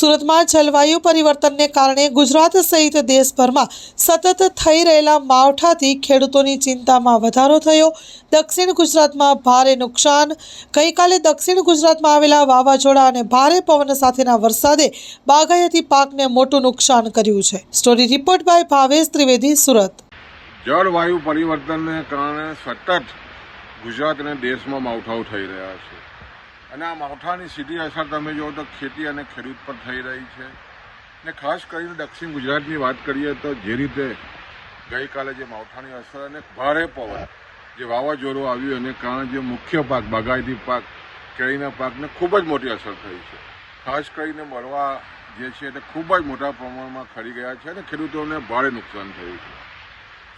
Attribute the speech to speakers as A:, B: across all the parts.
A: સુરતમાં જલવાયુ પરિવર્તનને કારણે ગુજરાત સહિત દેશભરમાં સતત થઈ રહેલા માવઠાથી ખેડૂતોની ચિંતામાં વધારો થયો। દક્ષિણ ગુજરાતમાં ભારે નુકસાન। ગઈકાલે દક્ષિણ ગુજરાતમાં આવેલા વાવાઝોડા અને ભારે પવન સાથેના વરસાદે બાગાયતી પાકને મોટું નુકસાન કર્યું છે। Story report by Bhavesh Trivedi, Surat.
B: જળવાયુ પરિવર્તનને કારણે સતત ગુજરાત અને દેશમાં માવઠાઓ થઈ રહ્યા છે અને આ માવઠાની સીધી અસર તમે જુઓ તો ખેતી અને ખેડૂત પર થઈ રહી છે। ને ખાસ કરીને દક્ષિણ ગુજરાતની વાત કરીએ તો જે રીતે ગઈકાલે જે માવઠાની અસર અને ભારે પવન જે વાવાઝોડું આવ્યું એને કારણે જે મુખ્ય પાક બાગાયતી પાક કેરીના પાકને ખૂબ જ મોટી અસર થઈ છે। ખાસ કરીને મળવા જે છે તે ખૂબ જ મોટા પ્રમાણમાં ખરી ગયા છે અને ખેડૂતોને ભારે નુકસાન થયું છે।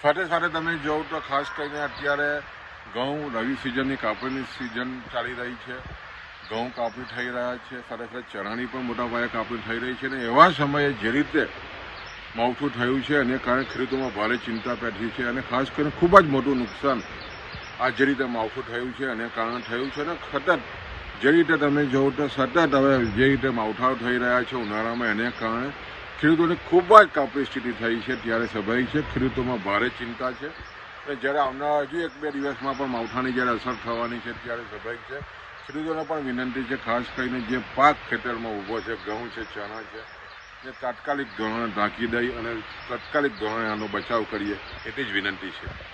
B: સાથે સાથે તમે જોવો તો ખાસ કરીને અત્યારે ઘઉં રવિ સિઝનની કાપણીની સિઝન ચાલી રહી છે। ઘઉં કાપણી થઈ રહ્યા છે, સાથે સાથે ચણાની પણ મોટા પાયે કાપણી થઈ રહી છે અને એવા સમયે જે રીતે માવઠું થયું છે એને કારણે ખેડૂતોમાં ભારે ચિંતા પેઠી છે અને ખાસ કરીને ખૂબ જ મોટું નુકસાન આ જે રીતે માવઠું થયું છે એને કારણે થયું છે અને સતત જે રીતે તમે જોવો તો સતત હવે જે રીતે માવઠાઓ થઈ રહ્યા છે ઉનાળામાં એને કારણે ખેડૂતોને ખૂબ જ કપરી સ્થિતિ થઈ છે। ત્યારે સ્વાભાવિક છે ખેડૂતોમાં ભારે ચિંતા છે અને જ્યારે આવનારા હજુ 1-2 દિવસમાં પણ માવઠાની જ્યારે અસર થવાની છે ત્યારે સ્વાભાવિક છે ખેડૂતોને પણ વિનંતી છે ખાસ કરીને જે પાક ખેતરમાં ઊભો છે, ઘઉં છે, ચણા છે, એ તાત્કાલિક ધોરણે ઢાંકી દઈ અને તાત્કાલિક ધોરણે આનો બચાવ કરીએ એટલી જ વિનંતી છે।